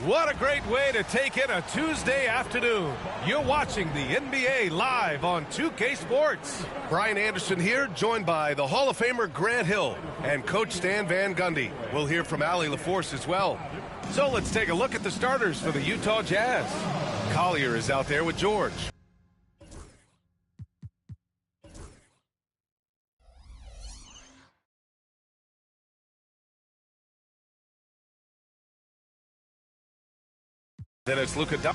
What a great way to take in a Tuesday afternoon. You're watching the NBA live on 2K Sports. Brian Anderson here, joined by the Hall of Famer Grant Hill and Coach Stan Van Gundy. We'll hear from Allie LaForce as well. So let's take a look at the starters for the Utah Jazz. Collier is out there with George. Then it's Luka Doncic.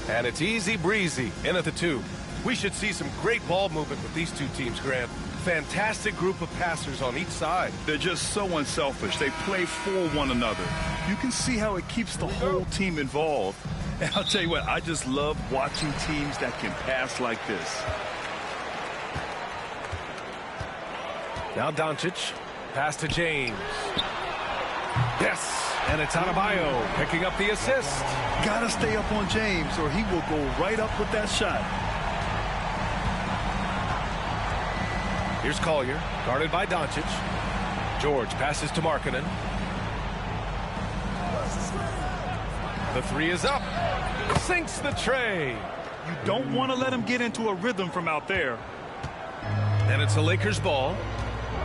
And it's easy breezy in at the 2. We should see some great ball movement with these two teams, Grant. Fantastic group of passers on each side. They're just so unselfish. They play for one another. You can see how it keeps the whole team involved. And I'll tell you what, I just love watching teams that can pass like this. Now Doncic, pass to James. Yes, and it's Adebayo picking up the assist. Gotta stay up on James or he will go right up with that shot. Here's Collier, guarded by Doncic. George passes to Markkanen. The 3 is up. Sinks the tray. You don't want to let him get into a rhythm from out there. And it's a Lakers ball.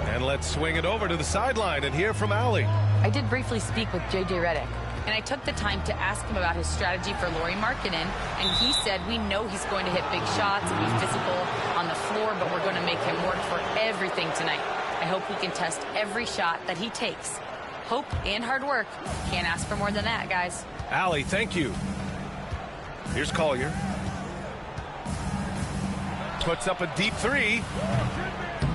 And let's swing it over to the sideline and hear from Allie. I did briefly speak with J.J. Redick, and I took the time to ask him about his strategy for Lauri Markkanen, and he said we know he's going to hit big shots and be physical on the floor, but we're going to make him work for everything tonight. I hope we can test every shot that he takes. Hope and hard work. Can't ask for more than that, guys. Allie, thank you. Here's Collier. Puts up a deep 3.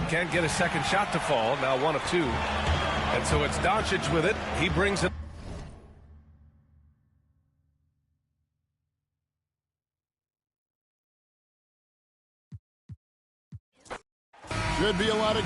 Can't get a second shot to fall. Now 1 of 2. And so it's Doncic with it. He brings it. Should be a lot of...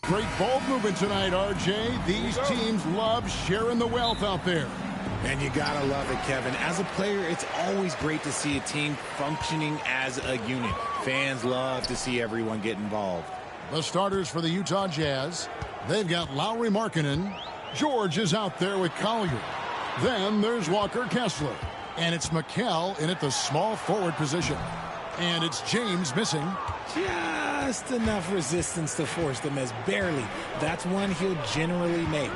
Great ball movement tonight, RJ. These teams love sharing the wealth out there. And you gotta love it, Kevin. As a player, it's always great to see a team functioning as a unit. Fans love to see everyone get involved. The starters for the Utah Jazz. They've got Lauri Markkanen. George is out there with Collier. Then there's Walker Kessler. And it's McHale in at the small forward position. And it's James missing. Just enough resistance to force them as barely. That's one he'll generally make.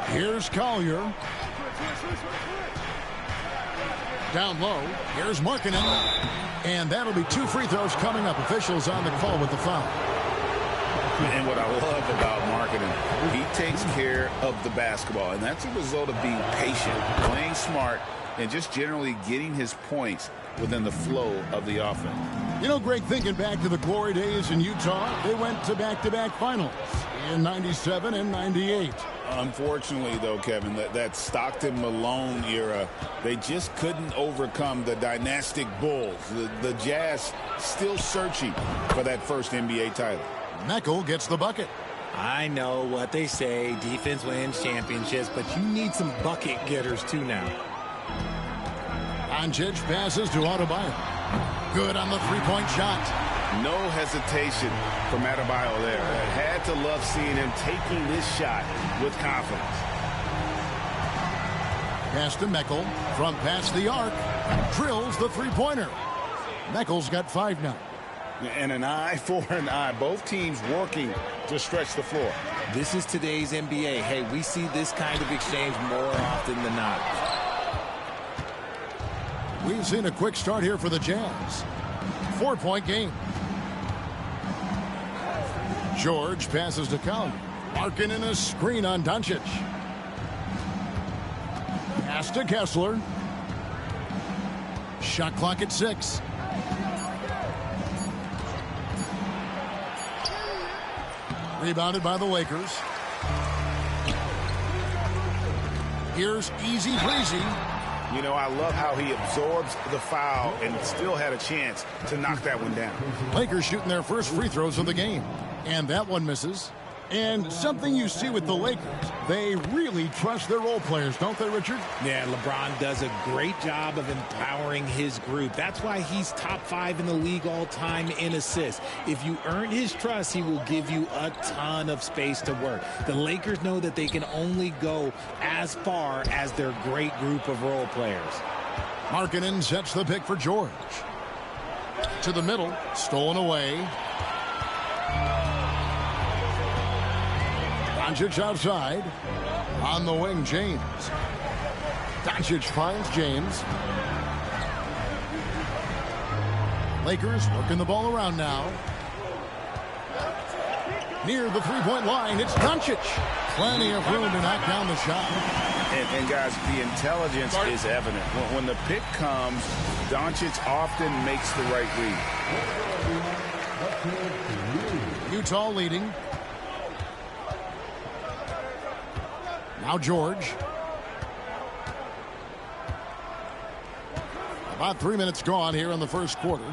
Here's Collier. Down low. Here's Markkanen. And that'll be 2 free throws coming up. Officials on the call with the foul. And what I love about Markkanen, he takes care of the basketball. And that's a result of being patient, playing smart, and just generally getting his points within the flow of the offense. You know, Greg, thinking back to the glory days in Utah, they went to back-to-back finals in 97 and 98. Unfortunately, though, Kevin, that Stockton-Malone era, they just couldn't overcome the dynastic Bulls. The Jazz still searching for that first NBA title. Meckel gets the bucket. I know what they say, defense wins championships, but you need some bucket getters too now. Doncic passes to Adebayo. Good on the three-point shot. No hesitation from Adebayo there. Had to love seeing him taking this shot with confidence. Pass to Meckel from past the arc. Drills the three-pointer. Meckel's got 5 now. And an eye for an eye. Both teams working to stretch the floor. This is today's NBA. Hey, we see this kind of exchange more often than not. We've seen a quick start here for the Jazz. 4-point game. George passes to Collier. Markkanen a screen on Doncic. Pass to Kessler. Shot clock at 6. Rebounded by the Lakers. Here's Easy Breezy. You know, I love how he absorbs the foul and still had a chance to knock that one down. Lakers shooting their first free throws of the game. And that one misses. And something you see with the Lakers, they really trust their role players, don't they, Richard? Yeah, LeBron does a great job of empowering his group. That's why he's top 5 in the league all time in assists. If you earn his trust, he will give you a ton of space to work. The Lakers know that they can only go as far as their great group of role players. Markkanen sets the pick for George. To the middle, stolen away. Doncic outside. On the wing, James. Doncic finds James. Lakers working the ball around now. Near the three-point line, it's Doncic. Plenty of room to knock down the shot. And guys, the intelligence is evident. When the pick comes, Doncic often makes the right read. Utah leading. Now George. About 3 minutes gone here in the first quarter.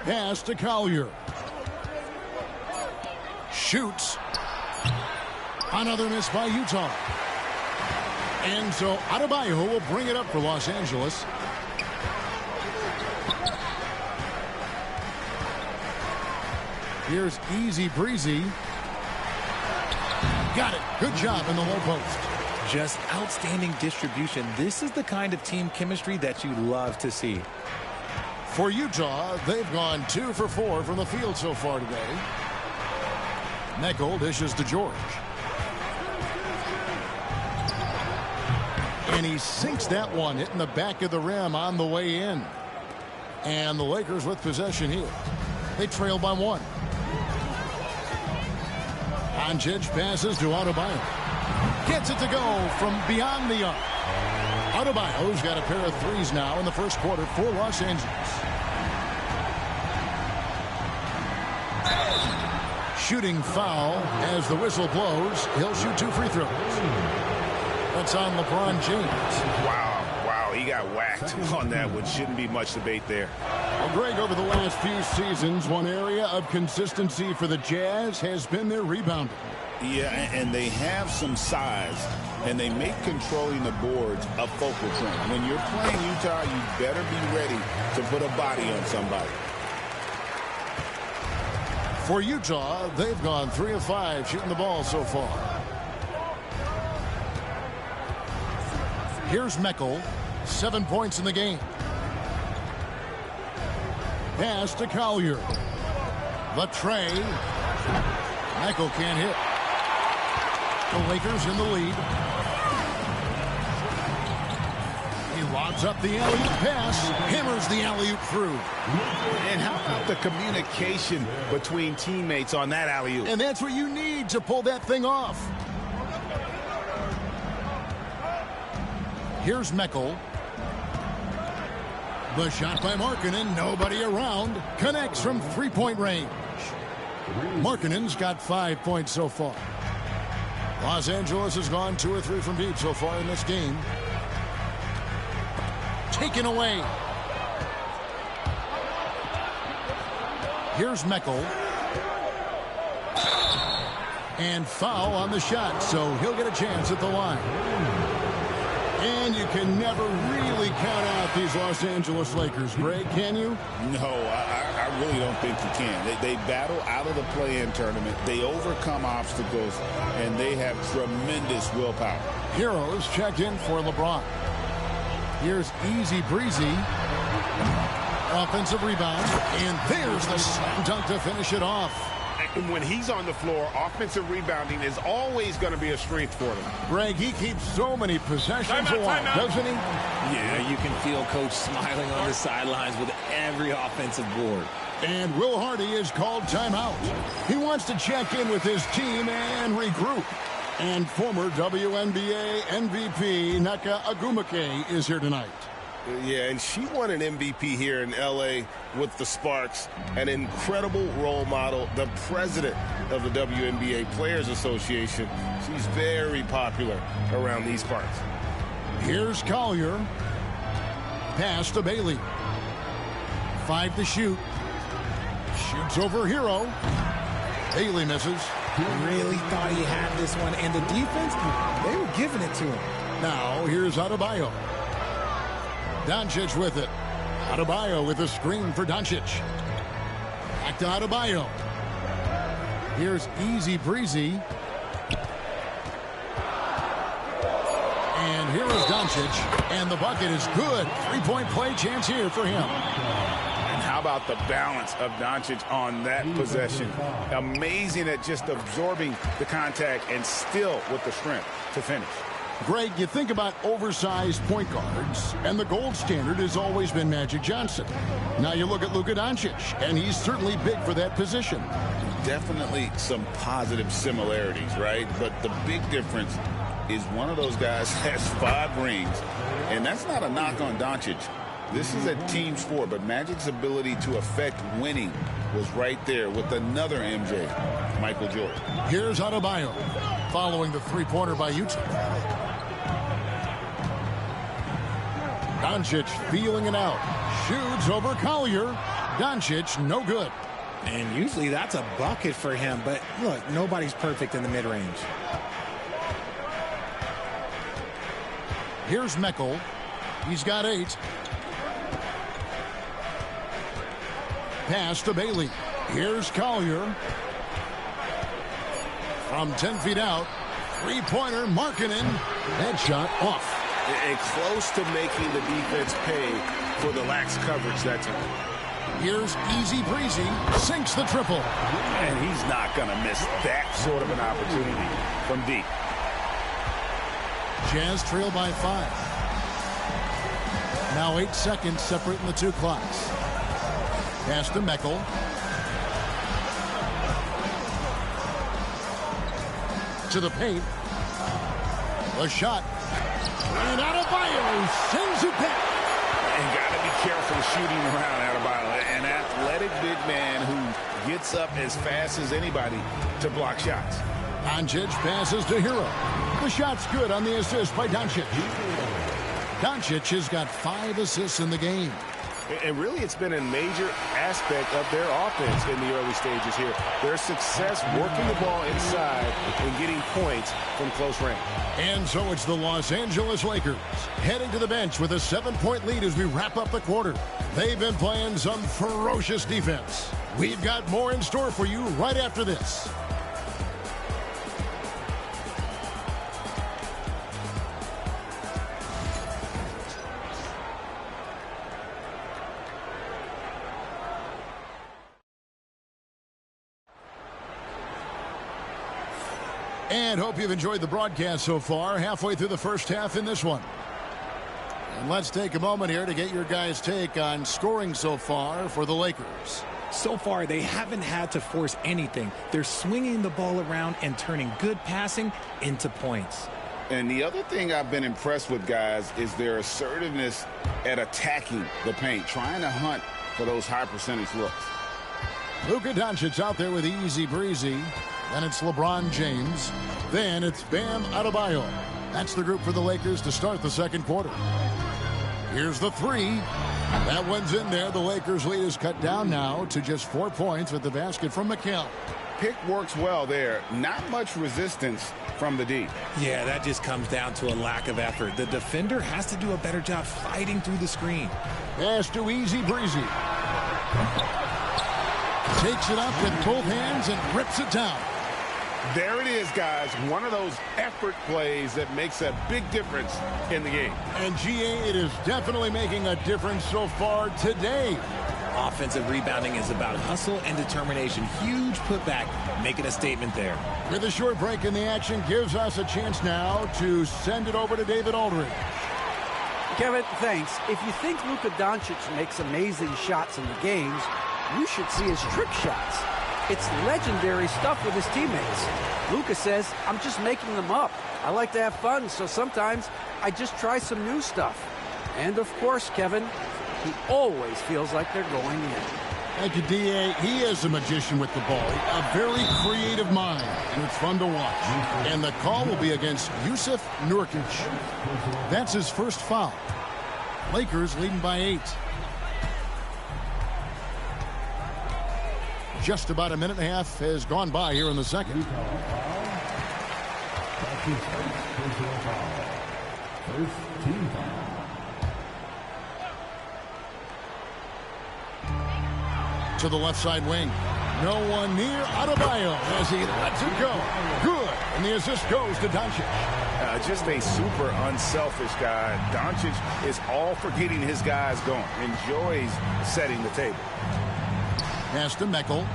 Pass to Collier. Shoots. Another miss by Utah. And so Adebayo will bring it up for Los Angeles. Here's Easy Breezy. Got it. Good job in the low post. Just outstanding distribution. This is the kind of team chemistry that you love to see. For Utah, they've gone 2 for 4 from the field so far today. Meckel dishes to George. And he sinks that one, hitting the back of the rim on the way in. And the Lakers with possession here. They trail by 1. Doncic passes to Adebayo. Gets it to go from beyond the arc. Adebayo's got a pair of threes now in the first quarter for Los Angeles. Shooting foul as the whistle blows. He'll shoot 2 free throws. That's on LeBron James. Wow. he got whacked on that one. Shouldn't be much debate there. Well, Greg, over the last few seasons, one area of consistency for the Jazz has been their rebounding. Yeah, and they have some size, and they make controlling the boards a focal point. When you're playing Utah, you better be ready to put a body on somebody. For Utah, they've gone 3 of 5 shooting the ball so far. Here's Meckel, 7 points in the game. Pass to Collier. The tray. Meckel can't hit. The Lakers in the lead. He lobs up the alley-oop pass, hammers the alley-oop through. And how about the communication between teammates on that alley-oop? And that's what you need to pull that thing off. Here's Meckel. The shot by Markkanen, nobody around, connects from three-point range. Markkanen's got 5 points so far. Los Angeles has gone 2 or 3 from deep so far in this game. Taken away. Here's Meckel. And foul on the shot, so he'll get a chance at the line. And you can never really count out these Los Angeles Lakers, Greg, can you? No, I really don't think you can. They battle out of the play-in tournament. They overcome obstacles, and they have tremendous willpower. Heroes checked in for LeBron. Here's Easy Breezy. Offensive rebound. And there's the slam dunk to finish it off. When he's on the floor, offensive rebounding is always going to be a strength for them. Greg, he keeps so many possessions alive, doesn't he? Yeah, you can feel Coach smiling on the sidelines with every offensive board. And Will Hardy is called timeout. He wants to check in with his team and regroup. And former WNBA MVP Nneka Ogwumike is here tonight. Yeah, and she won an MVP here in L.A. with the Sparks, an incredible role model, the president of the WNBA Players Association. She's very popular around these parts. Here's Collier. Pass to Bailey. 5 to shoot. Shoots over Hero. Bailey misses. He really thought he had this one, and the defense, they were giving it to him. Now here's Adebayo. Doncic with it. Adebayo with a screen for Doncic. Back to Adebayo. Here's Easy Breezy. And here is Doncic. And the bucket is good. 3-point play chance here for him. And how about the balance of Doncic on that possession? Amazing at just absorbing the contact and still with the strength to finish. Greg, you think about oversized point guards, and the gold standard has always been Magic Johnson. Now you look at Luka Doncic, and he's certainly big for that position. Definitely some positive similarities, right? But the big difference is one of those guys has 5 rings, and that's not a knock on Doncic. This is a team sport, but Magic's ability to affect winning was right there with another MJ, Michael Jordan. Here's Adebayo, following the three-pointer by Utah. Doncic feeling it out. Shoots over Collier. Doncic, no good. And usually that's a bucket for him, but look, nobody's perfect in the mid-range. Here's Meckel. He's got 8. Pass to Bailey. Here's Collier. From 10 feet out. Three-pointer, Markkanen. That shot off. And close to making the defense pay for the lax coverage that time. Here's Easy Breezy. Sinks the triple. And he's not going to miss that sort of an opportunity from deep. Jazz trail by 5. Now 8 seconds separating the 2 clocks. Pass to Meckel. To the paint. A shot. And Adebayo sends it back. And got to be careful shooting around Adebayo. An athletic big man who gets up as fast as anybody to block shots. Doncic passes to Hero. The shot's good on the assist by Doncic. Doncic has got 5 assists in the game. And really, it's been a major aspect of their offense in the early stages here. Their success working the ball inside and getting points from close range. And so it's the Los Angeles Lakers heading to the bench with a 7-point lead as we wrap up the quarter. They've been playing some ferocious defense. We've got more in store for you right after this. And hope you've enjoyed the broadcast so far. Halfway through the first half in this one. And let's take a moment here to get your guys' take on scoring so far for the Lakers. So far, they haven't had to force anything. They're swinging the ball around and turning good passing into points. And the other thing I've been impressed with, guys, is their assertiveness at attacking the paint, trying to hunt for those high percentage looks. Luka Doncic out there with easy breezy. Then it's LeBron James. Then it's Bam Adebayo. That's the group for the Lakers to start the second quarter. Here's the three. That one's in there. The Lakers lead is cut down now to just 4 points with the basket from Mikal. Pick works well there. Not much resistance from the D. Yeah, that just comes down to a lack of effort. The defender has to do a better job fighting through the screen. Pass to Easy Breezy. Takes it up with both hands and rips it down. There it is, guys. One of those effort plays that makes a big difference in the game. And GA, it is definitely making a difference so far today. Offensive rebounding is about hustle and determination. Huge putback, making a statement there. With a short break in the action, gives us a chance now to send it over to David Aldridge. Kevin, thanks. If you think Luka Doncic makes amazing shots in the games, you should see his trick shots. It's legendary stuff with his teammates. Luka says, I'm just making them up. I like to have fun, so sometimes I just try some new stuff. And of course, Kevin, he always feels like they're going in. Thank you, D.A. He is a magician with the ball. A very creative mind, and it's fun to watch. And the call will be against Jusuf Nurkic. That's his first foul. Lakers leading by 8. Just about a minute and a half has gone by here in the second. To the left side wing. No one near Adebayo as he lets it go. Good. And the assist goes to Doncic. Just a super unselfish guy. Doncic is all for getting his guys going. Enjoys setting the table. Pass to Mikal.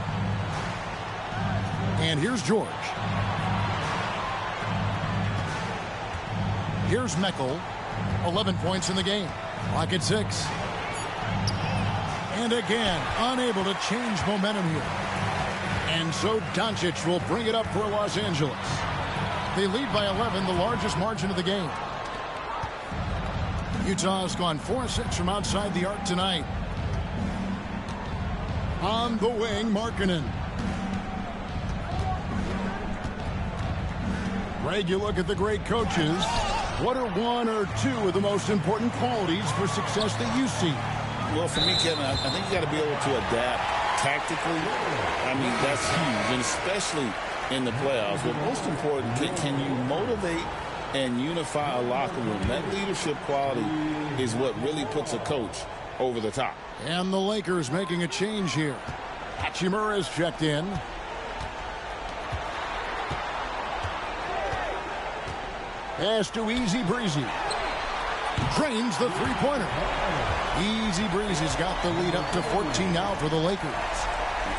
And here's George. Here's Mikal. 11 points in the game. Clock at 6. And again, unable to change momentum here. And so Doncic will bring it up for Los Angeles. They lead by 11, the largest margin of the game. Utah has gone 4-6 from outside the arc tonight. On the wing, Markkanen. Greg, you look at the great coaches. What are one or two of the most important qualities for success that you see? Well, for me, Kevin, I think you got to be able to adapt tactically. I mean, that's huge, and especially in the playoffs. But most important, can you motivate and unify a locker room? That leadership quality is what really puts a coach over the top. And the Lakers making a change here. Hachimura is checked in. Pass to Easy Breezy. Drains the three-pointer. Easy Breezy's got the lead up to 14 now for the Lakers.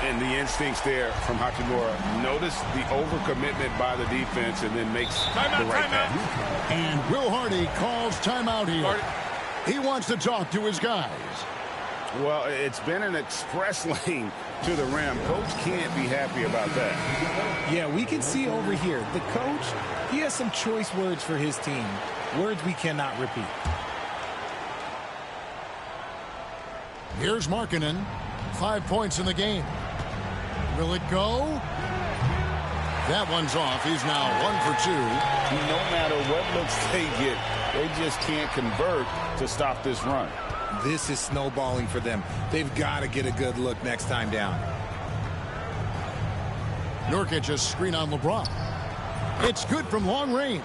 And the instincts there from Hachimura. Notice the overcommitment by the defense and then makes the right pass. And Will Hardy calls timeout here. He wants to talk to his guys. Well, it's been an express lane to the rim. Coach can't be happy about that. Yeah, we can see over here. The coach, he has some choice words for his team. Words we cannot repeat. Here's Markkanen. 5 points in the game. Will it go? That one's off. He's now 1 for 2. No matter what looks they get, they just can't convert to stop this run. This is snowballing for them. They've got to get a good look next time down. Nurkic a screen on LeBron. It's good from long range.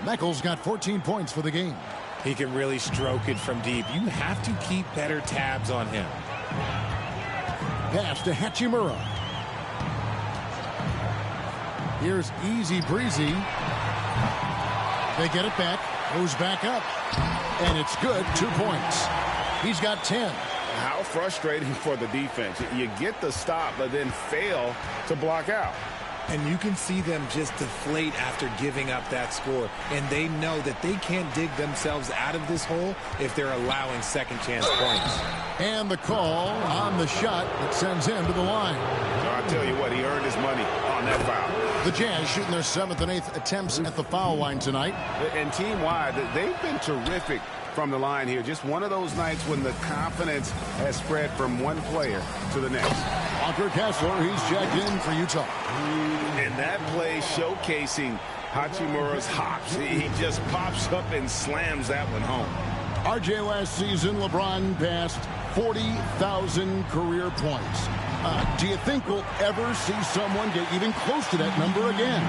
Meckel's got 14 points for the game. He can really stroke it from deep. You have to keep better tabs on him. Pass to Hachimura. Here's Easy Breezy. They get it back. Goes back up. And it's good. 2 points. He's got 10. How frustrating for the defense. You get the stop, but then fail to block out. And you can see them just deflate after giving up that score. And they know that they can't dig themselves out of this hole if they're allowing second chance points. And the call on the shot that sends him to the line. I'll tell you what, he earned his money on that foul. The Jazz shooting their 7th and 8th attempts at the foul line tonight. And team-wide, they've been terrific from the line here. Just one of those nights when the confidence has spread from one player to the next. Walker Kessler, he's checked in for Utah. And that play showcasing Hachimura's hops. He just pops up and slams that one home. RJ last season, LeBron passed 40,000 career points. Do you think we'll ever see someone get even close to that number again?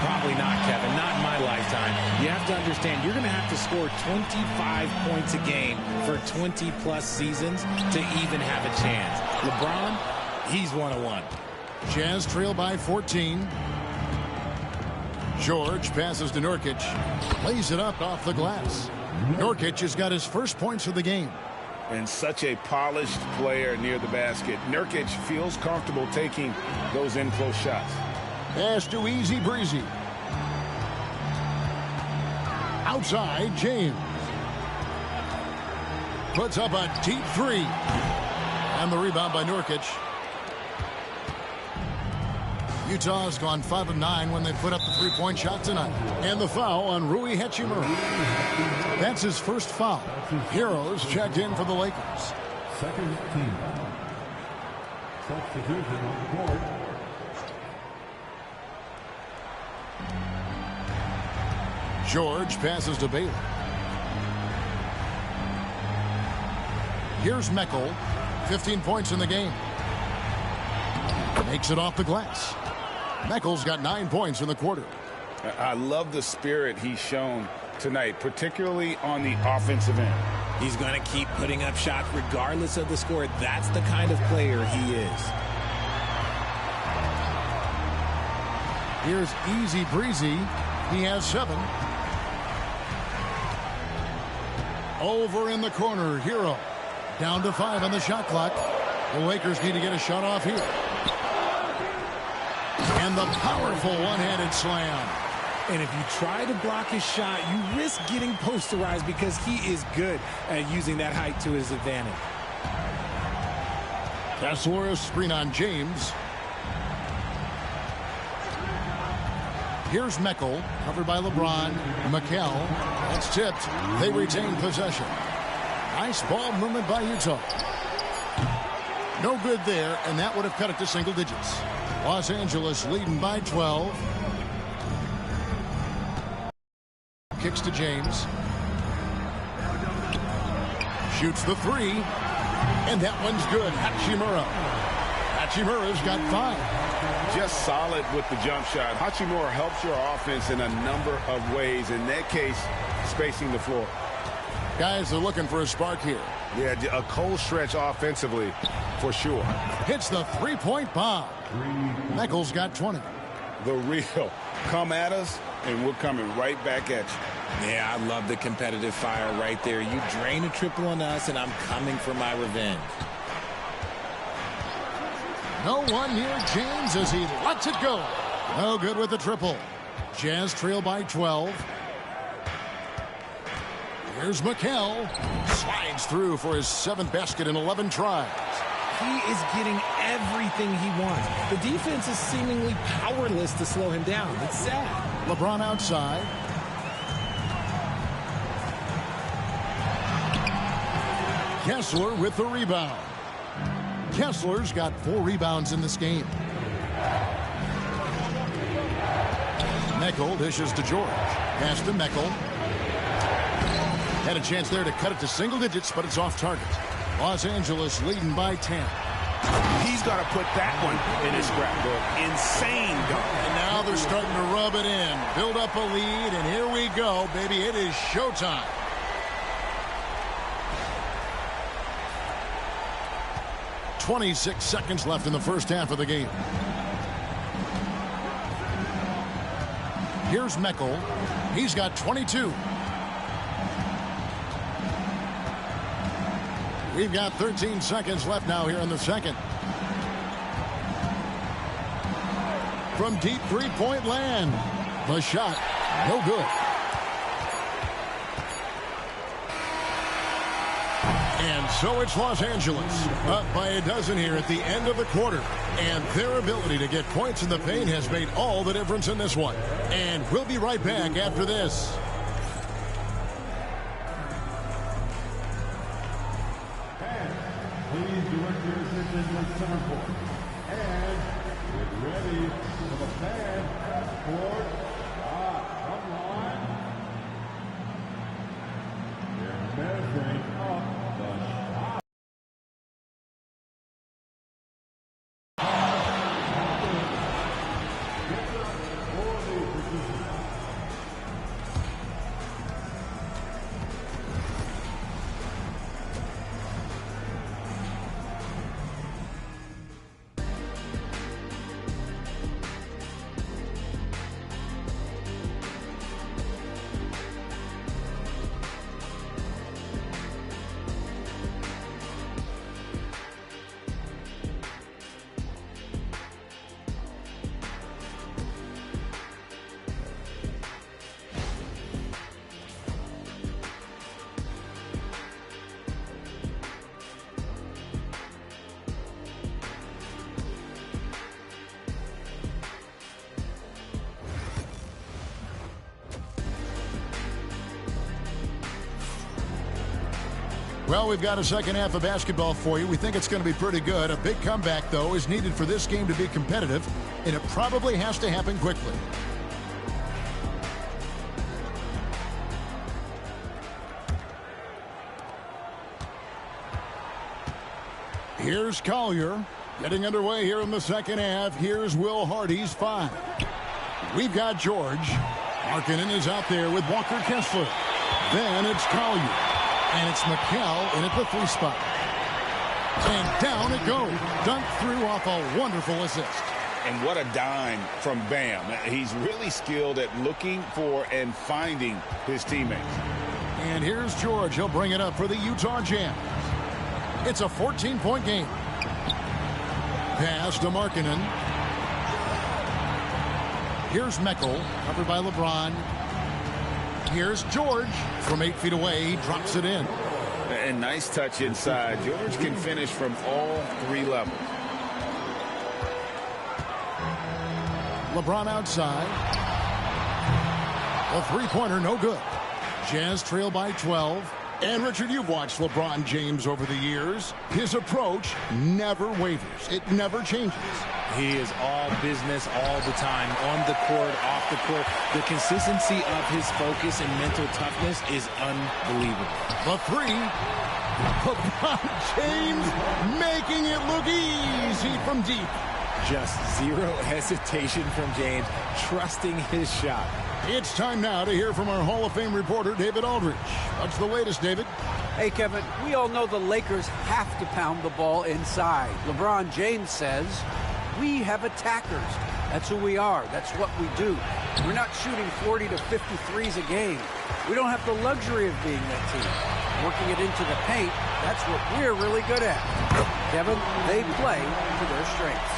Probably not, Kevin. Not in my lifetime. You have to understand, you're going to have to score 25 points a game for 20-plus seasons to even have a chance. LeBron, he's 101. Jazz trail by 14. George passes to Nurkic. Lays it up off the glass. Nurkic has got his first points of the game. And such a polished player near the basket. Nurkic feels comfortable taking those in-close shots. Pass to Easy Breezy. Outside, James. Puts up a deep three. And the rebound by Nurkic. Utah has gone 5 of 9 when they put up the three-point shot tonight. And the foul on Rui Hachimura. That's his first foul. Heroes checked in for the Lakers. Second team. Substitution on the board. George passes to Bailey. Here's Meckel. 15 points in the game. Makes it off the glass. Meckel's got 9 points in the quarter. I love the spirit he's shown tonight, particularly on the offensive end. He's going to keep putting up shots regardless of the score. That's the kind of player he is. Here's Easy Breezy. He has 7. Over in the corner, Hero. Down to 5 on the shot clock. The Lakers need to get a shot off here. And the powerful one-handed slam. And if you try to block his shot, you risk getting posterized because he is good at using that height to his advantage. Kessler, screen on James. Here's Meckel, covered by LeBron. Mikal, that's tipped. They retain possession. Nice ball movement by Utah. No good there, and that would have cut it to single digits. Los Angeles leading by 12. Kicks to James. Shoots the 3. And that one's good. Hachimura. Hachimura's got 5. Just solid with the jump shot. Hachimura helps your offense in a number of ways. In that case, spacing the floor. Guys are looking for a spark here. Yeah, a cold stretch offensively for sure. Hits the three-point bomb. Meckel's got 20. The real. Come at us, and we're coming right back at you. Yeah, I love the competitive fire right there. You drain a triple on us, and I'm coming for my revenge. No one near James as he lets it go. No good with the triple. Jazz trail by 12. Here's Mikal. Slides through for his 7th basket in 11 tries. He is getting everything he wants. The defense is seemingly powerless to slow him down. It's sad. LeBron outside. Kessler with the rebound. Kessler's got 4 rebounds in this game. Meckel dishes to George. Pass to Meckel. Had a chance there to cut it to single digits, but it's off target. Los Angeles leading by 10. He's got to put that one in his scrapbook. Insane dunk. And now they're starting to rub it in. Build up a lead, and here we go, baby. It is showtime. "26 seconds left in the first half of the game. Here's Meckel. He's got 22. We've got 13 seconds left now here in the second. From deep three-point land. The shot, no good. And so it's Los Angeles, up by a dozen here at the end of the quarter. And their ability to get points in the paint has made all the difference in this one. And we'll be right back after this. Please direct your attention to center court. And get ready for the fan fast court. Come on. They're measuring up the shot. Well, we've got a second half of basketball for you. We think it's going to be pretty good. A big comeback, though, is needed for this game to be competitive, and it probably has to happen quickly. Here's Collier getting underway here in the second half. Here's Will Hardy's 5. We've got George. Markkanen is out there with Walker Kessler. Then it's Collier. And it's Meckel in at the 3 spot. And down it goes. Dunked through off a wonderful assist. And what a dime from Bam. He's really skilled at looking for and finding his teammates. And here's George. He'll bring it up for the Utah Jazz. It's a 14-point game. Pass to Markkanen. Here's Meckel, covered by LeBron. Here's George from 8 feet away. He drops it in. And nice touch inside. George can finish from all 3 levels. LeBron outside. A three-pointer, no good. Jazz trail by 12. And, Richard, you've watched LeBron James over the years. His approach never wavers. It never changes. He is all business all the time, on the court, off the court. The consistency of his focus and mental toughness is unbelievable. The 3. LeBron James making it look easy from deep. Just zero hesitation from James, trusting his shot. It's time now to hear from our Hall of Fame reporter, David Aldridge. What's the latest, David? Hey, Kevin, we all know the Lakers have to pound the ball inside. LeBron James says, we have attackers. That's who we are. That's what we do. We're not shooting 40 to 50 threes a game. We don't have the luxury of being that team. Working it into the paint, that's what we're really good at. Kevin, they play to their strengths.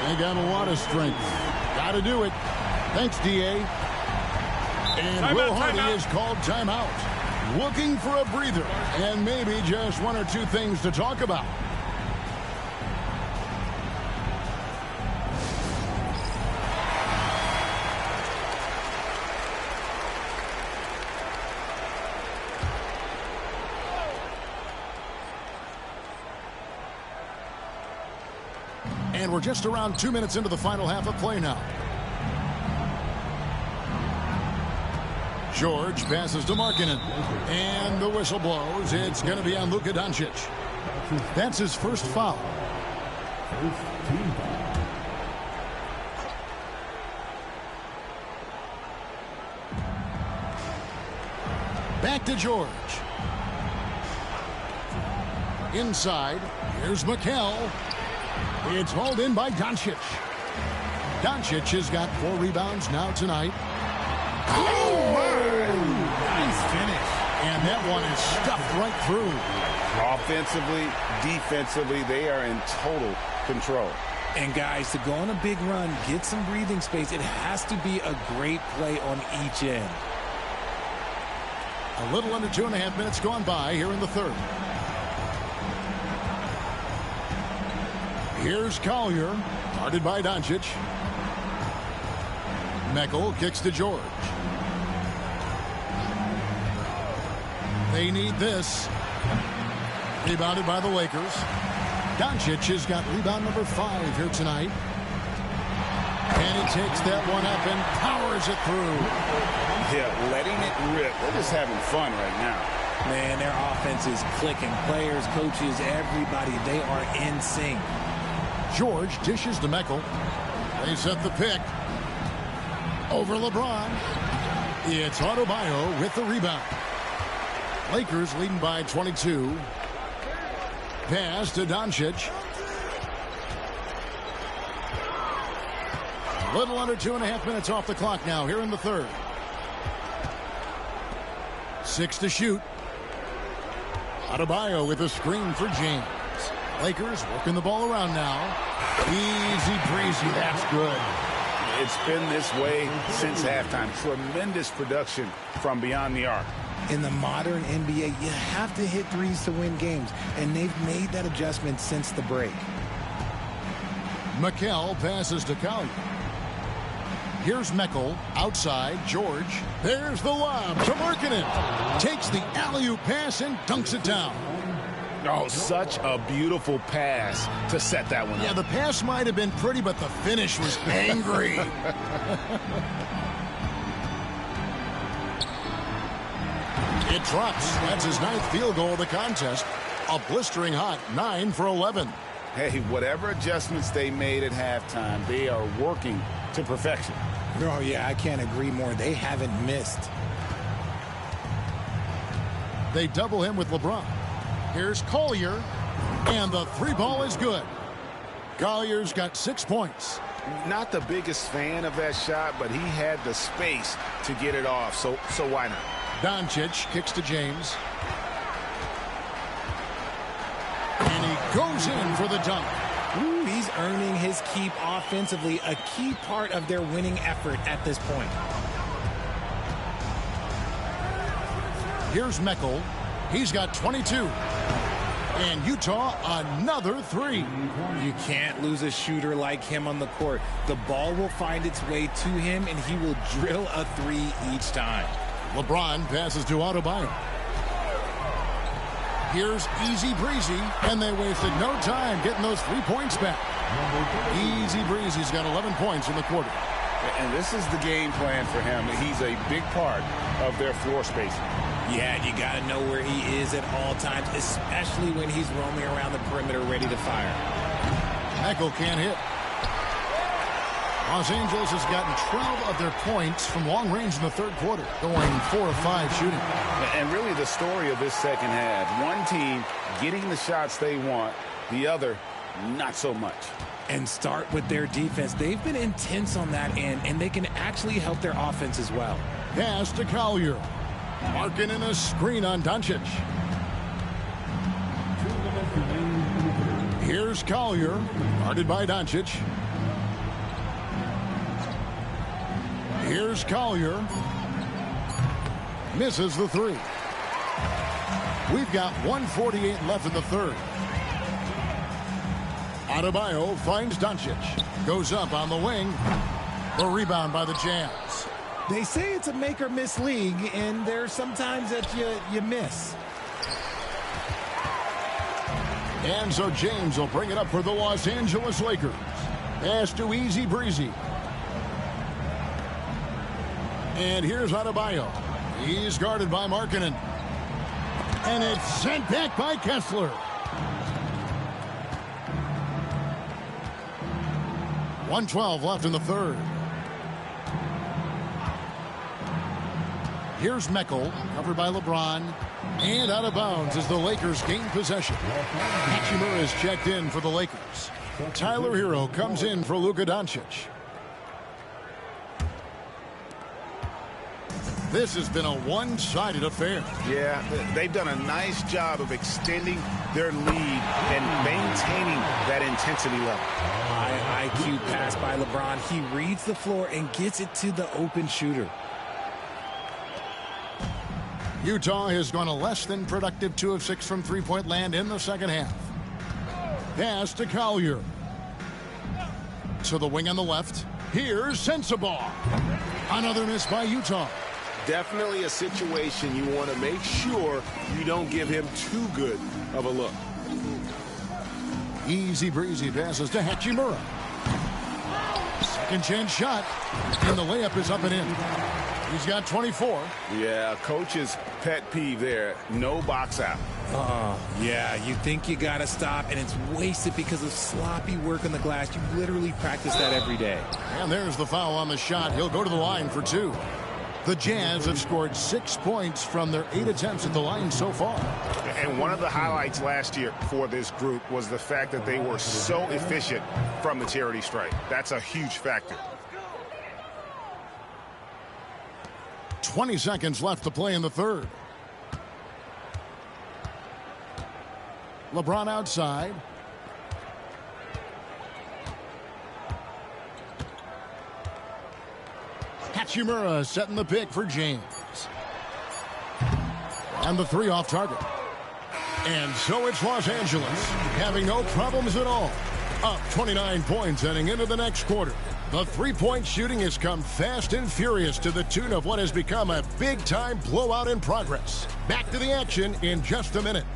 They got a lot of strength. Got to do it. Thanks, D.A. And Will Hardy is called timeout. Looking for a breather and maybe just 1 or 2 things to talk about. And we're just around 2 minutes into the final half of play now. George passes to Markkanen. And the whistle blows. It's going to be on Luka Doncic. That's his first foul. First team foul. Back to George. Inside, here's Mikal. It's hauled in by Doncic. Doncic has got 4 rebounds now tonight. Oh, Nice finish. and that one is stuffed right through. Offensively, defensively, they are in total control. And guys, to go on a big run, get some breathing space, it has to be a great play on each end. A little under 2.5 minutes gone by here in the third. Here's Collier, guarded by Doncic. Meckel kicks to George. They need this. Rebounded by the Lakers. Doncic has got rebound number 5 here tonight. And he takes that one up and powers it through. Yeah, letting it rip. They're just having fun right now. Man, their offense is clicking. Players, coaches, everybody, they are in sync. George dishes to Meckel. They set the pick. Over LeBron. It's Adebayo with the rebound. Lakers leading by 22. Pass to Doncic. A little under 2.5 minutes off the clock now here in the third. 6 to shoot. Adebayo with a screen for James. Lakers working the ball around now. Easy breezy. That's good. It's been this way since halftime. Tremendous production from beyond the arc. In the modern NBA, you have to hit threes to win games, and they've made that adjustment since the break. Mikal passes to Collier. Here's Meckel outside. George. There's the lob to Markkanen. Takes the alley-oop pass and dunks it down. Oh, such a beautiful pass to set that one up. Yeah, the pass might have been pretty, but the finish was angry. It drops. That's his 9th field goal of the contest. A blistering hot 9 for 11. Hey, whatever adjustments they made at halftime, they are working to perfection. Oh, yeah, I can't agree more. They haven't missed. They double him with LeBron. Here's Collier, and the 3-ball is good. Collier's got 6 points. Not the biggest fan of that shot, but he had the space to get it off, so why not? Doncic kicks to James. And he goes in for the dunk. Ooh, he's earning his keep offensively, a key part of their winning effort at this point. Here's Meckel. He's got 22. And Utah, another 3. You can't lose a shooter like him on the court. The ball will find its way to him, and he will drill a 3 each time. LeBron passes to Adebayo. Here's Easy Breezy, and they wasted no time getting those 3 points back. Easy Breezy's got 11 points in the quarter. And this is the game plan for him. He's a big part of their floor spacing. Yeah, you got to know where he is at all times, especially when he's roaming around the perimeter ready to fire. Meckel can't hit. Los Angeles has gotten 12 of their points from long range in the third quarter, going 4 of 5 shooting. And really the story of this second half, one team getting the shots they want, the other not so much. And start with their defense. They've been intense on that end, and they can actually help their offense as well. Pass to Collier. Markkanen a screen on Doncic. Here's Collier, guarded by Doncic. Here's Collier. Misses the 3. We've got 1:48 left in the third. Adebayo finds Doncic. Goes up on the wing. The rebound by the Jazz. They say it's a make-or-miss league, and there's sometimes that you miss. And so James will bring it up for the Los Angeles Lakers. Pass to Easy Breezy. And here's Adebayo. He's guarded by Markkanen. And it's sent back by Kessler. .112 left in the third. Here's Meckel, covered by LeBron. And out of bounds as the Lakers gain possession. Hachimura is checked in for the Lakers. Tyler Hero comes in for Luka Doncic. This has been a one-sided affair. Yeah, they've done a nice job of extending their lead and maintaining that intensity level. High IQ pass by LeBron. He reads the floor and gets it to the open shooter. Utah has gone a less than productive 2 of 6 from three-point land in the second half. Pass to Collier. To the wing on the left. Here's Sensabaugh. Another miss by Utah. Definitely a situation you want to make sure you don't give him too good of a look. Easy breezy passes to Hachimura. Second chance shot. And the layup is up and in. He's got 24. Yeah, coach's pet peeve there. No box out. Yeah, you think you got to stop, and it's wasted because of sloppy work on the glass. You literally practice that every day. And there's the foul on the shot. He'll go to the line for 2. The Jazz have scored 6 points from their 8 attempts at the line so far. And one of the highlights last year for this group was the fact that they were so efficient from the charity stripe. That's a huge factor. 20 seconds left to play in the third. LeBron outside. Hachimura setting the pick for James. And the 3 off target. And so it's Los Angeles, having no problems at all. Up 29 points heading into the next quarter. The three-point shooting has come fast and furious to the tune of what has become a big-time blowout in progress. Back to the action in just a minute.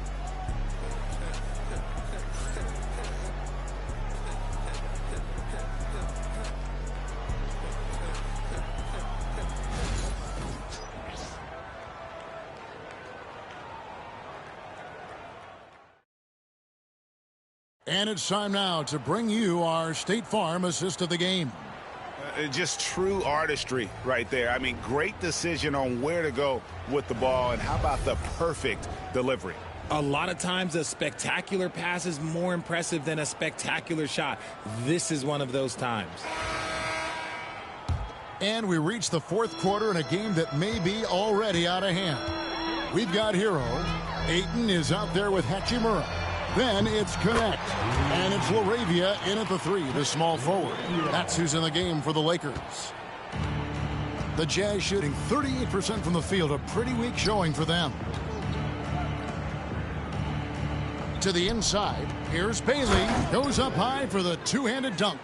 And it's time now to bring you our State Farm assist of the game. Just true artistry right there. I mean, great decision on where to go with the ball, and how about the perfect delivery? A lot of times a spectacular pass is more impressive than a spectacular shot. This is one of those times. And we reach the fourth quarter in a game that may be already out of hand. We've got Hero. Ayton is out there with Hachimura. Then it's Connect. And it's LaRavia in at the 3, the small forward. That's who's in the game for the Lakers. The Jazz shooting 38% from the field, a pretty weak showing for them. To the inside, here's Bailey. Goes up high for the two-handed dunk.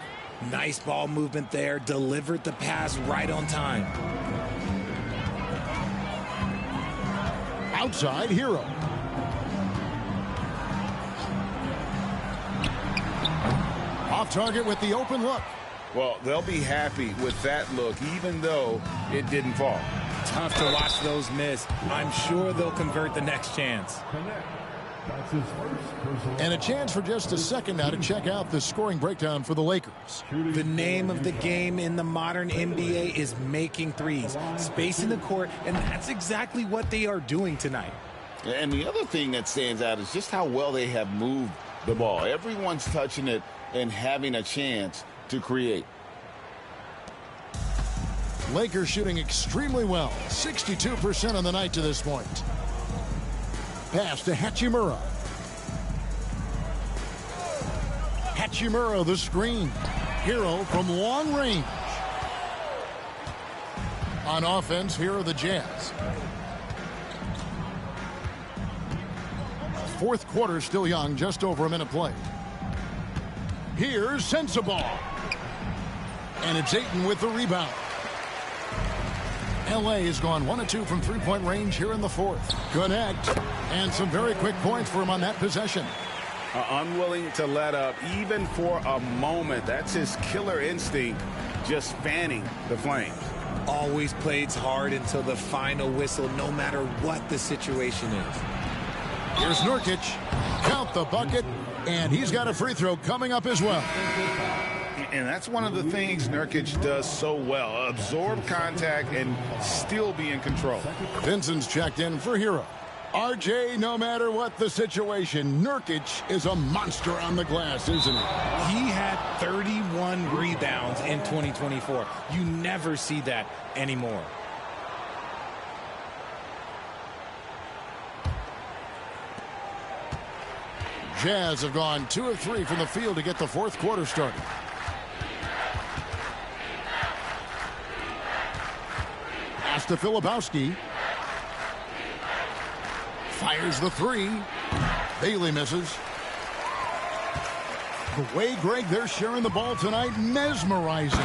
Nice ball movement there. Delivered the pass right on time. Outside, Hero. Off target with the open look. Well, they'll be happy with that look, even though it didn't fall. Tough to watch those miss. I'm sure they'll convert the next chance. That's his first. And a chance for just a second now to check out the scoring breakdown for the Lakers. The name of the game in the modern NBA is making threes. Spacing the court, and that's exactly what they are doing tonight. And the other thing that stands out is just how well they have moved the ball. Everyone's touching it and having a chance to create. Lakers shooting extremely well. 62% on the night to this point. Pass to Hachimura. Hachimura the screen. Hero from long range. On offense, here are the Jazz. Fourth quarter still young, just over a minute played. Here's Sensabaugh. And it's Ayton with the rebound. L.A. has gone 1 of 2 from three-point range here in the fourth. Connect. And some very quick points for him on that possession. Unwilling to let up even for a moment. That's his killer instinct, just fanning the flames. Always plays hard until the final whistle, no matter what the situation is. Here's Nurkic. Count the bucket, and he's got a free throw coming up as well. And that's one of the things Nurkic does so well. Absorb contact and still be in control. Vincent's checked in for Hero. RJ, no matter what the situation, Nurkic is a monster on the glass, isn't he? He had 31 rebounds in 2024. You never see that anymore. Jazz have gone 2 of 3 from the field to get the fourth quarter started. Pass to Filipowski. Fires the 3. Bailey misses. The way, Greg, they're sharing the ball tonight, mesmerizing.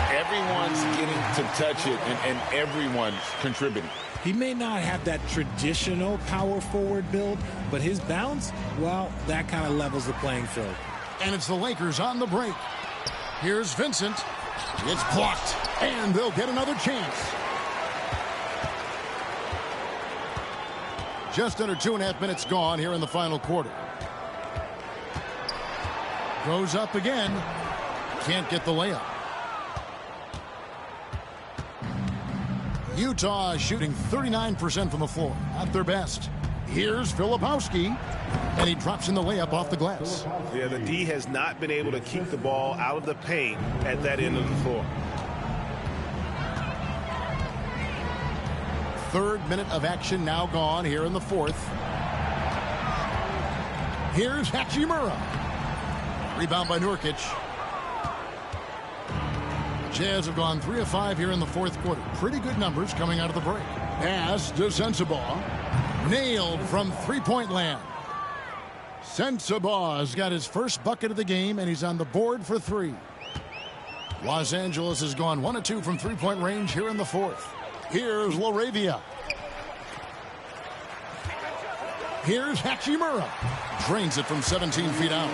Everyone's getting to touch it, and everyone's contributing. He may not have that traditional power forward build, but his bounce, well, that kind of levels the playing field. And it's the Lakers on the break. Here's Vincent. It's blocked, and they'll get another chance. Just under 2.5 minutes gone here in the final quarter. Goes up again. Can't get the layup. Utah shooting 39% from the floor. At their best. Here's Filipowski. And he drops in the layup off the glass. Yeah, the D has not been able to keep the ball out of the paint at that end of the floor. Third minute of action now gone here in the fourth. Here's Hachimura. Rebound by Nurkic. Jazz have gone 3 of 5 here in the fourth quarter. Pretty good numbers coming out of the break. Pass to Sensabaugh. Nailed from three-point land. Sensabaugh's got his first bucket of the game, and he's on the board for 3. Los Angeles has gone 1 of 2 from three-point range here in the fourth. Here's LaRavia. Here's Hachimura. Drains it from 17 feet out.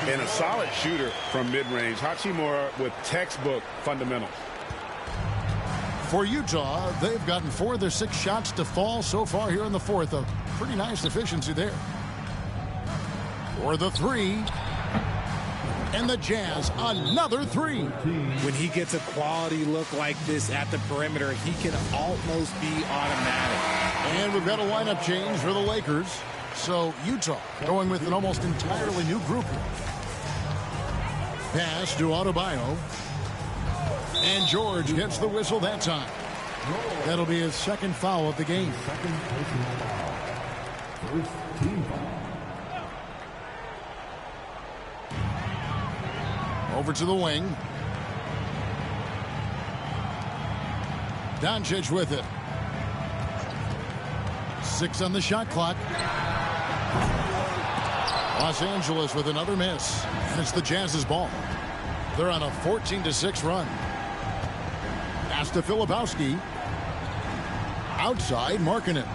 And a solid shooter from mid-range. Hachimura with textbook fundamentals. For Utah, they've gotten 4 of their 6 shots to fall so far here in the fourth. A pretty nice efficiency there. For the 3. And the Jazz, another 3. When he gets a quality look like this at the perimeter, he can almost be automatic. And we've got a lineup change for the Lakers. So Utah going with an almost entirely new group here. Pass to Adebayo. And George gets the whistle that time. That'll be his second foul of the game. First team foul. Over to the wing. Doncic with it. 6 on the shot clock. Los Angeles with another miss. And it's the Jazz's ball. They're on a 14-6 run. Pass to Filipowski. Outside, Markkanen.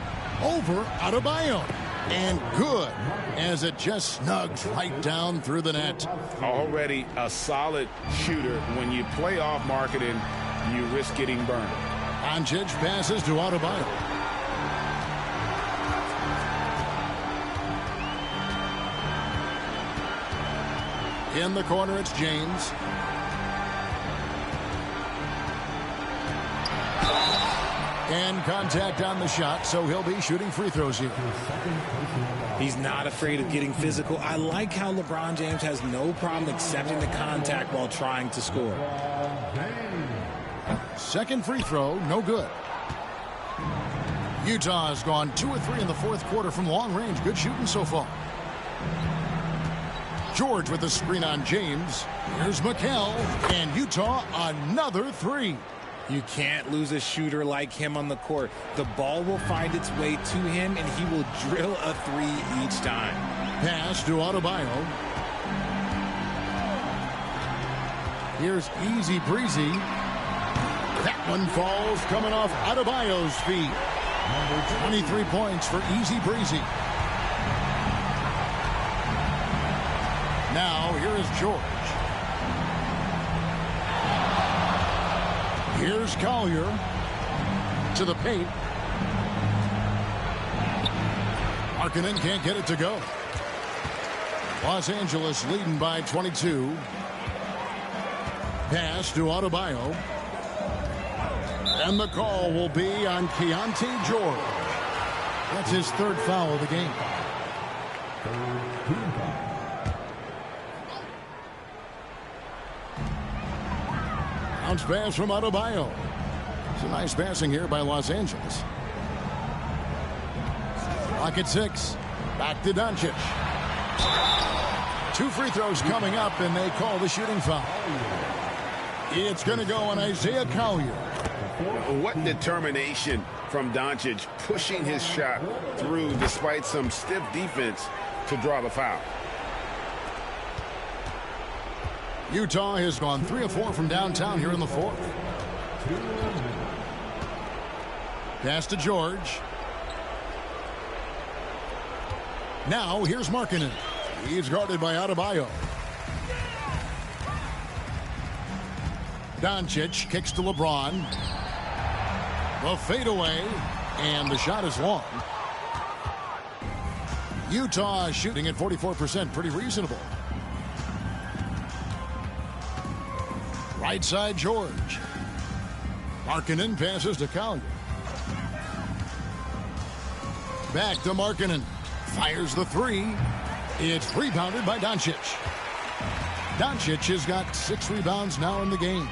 Over Adebayo. And good, as it just snugs right down through the net. Already a solid shooter. When you play off Markkanen, you risk getting burned. Doncic passes to Adebayo. In the corner, it's James. And contact on the shot, so he'll be shooting free throws here. He's not afraid of getting physical. I like how LeBron James has no problem accepting the contact while trying to score. Second free throw, no good. Utah has gone 2 of 3 in the fourth quarter from long range. Good shooting so far. George with the screen on James. Here's Mikal, and Utah another 3. You can't lose a shooter like him on the court. The ball will find its way to him, and he will drill a 3 each time. Pass to Adebayo. Here's Easy Breezy. That one falls coming off Adebayo's feet. 23 points for Easy Breezy. Now, here is George. Here's Collier to the paint. Markkanen can't get it to go. Los Angeles leading by 22. Pass to Adebayo. And the call will be on Keontae George. That's his third foul of the game. Bounce pass from Adebayo. It's a nice passing here by Los Angeles. Clock at 6. Back to Doncic. 2 free throws coming up, and they call the shooting foul. It's going to go on Isaiah Collier. What determination from Doncic, pushing his shot through despite some stiff defense to draw the foul. Utah has gone 3 of 4 from downtown here in the fourth. Pass to George. Now here's Markkanen. He's guarded by Adebayo. Doncic kicks to LeBron. The fadeaway, and the shot is long. Utah shooting at 44%, pretty reasonable. Right side, George. Markkanen passes to Collier. Back to Markkanen. Fires the 3. It's rebounded by Doncic. Doncic has got 6 rebounds now in the game.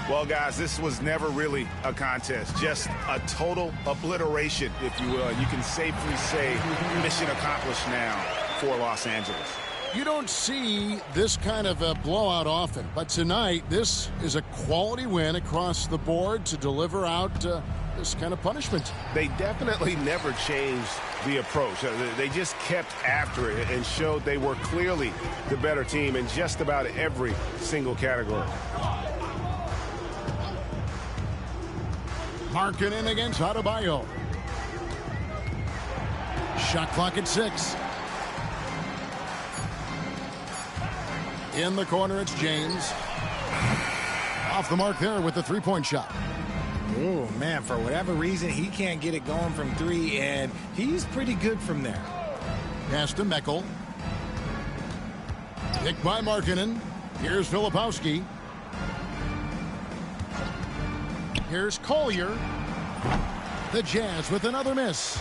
Well, guys, this was never really a contest. Just a total obliteration, if you will. You can safely say mission accomplished now for Los Angeles. You don't see this kind of a blowout often, but tonight this is a quality win across the board to deliver out this kind of punishment. They definitely never changed the approach. They just kept after it and showed they were clearly the better team in just about every single category. Markkanen against Adebayo. Shot clock at 6. In the corner, it's James. Off the mark there with the three-point shot. Oh, man, for whatever reason, he can't get it going from 3, and he's pretty good from there. Pass to Meckel. Picked by Markkanen. Here's Filipowski. Here's Collier. The Jazz with another miss.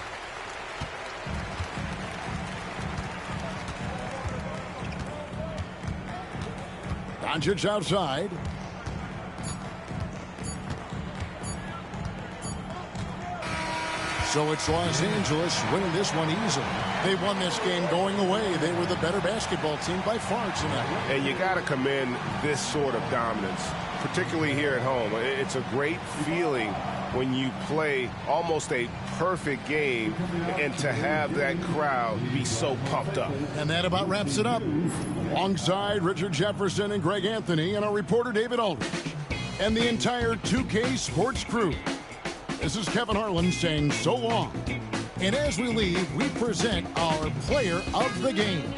Doncic outside. So it's Los Angeles winning this one easily. They won this game going away. They were the better basketball team by far tonight. And you got to commend this sort of dominance, particularly here at home. It's a great feeling when you play almost a perfect game and to have that crowd be so pumped up. And that about wraps it up. Alongside Richard Jefferson and Greg Anthony and our reporter David Aldridge and the entire 2K Sports crew. This is Kevin Harlan saying so long. And as we leave, we present our player of the game.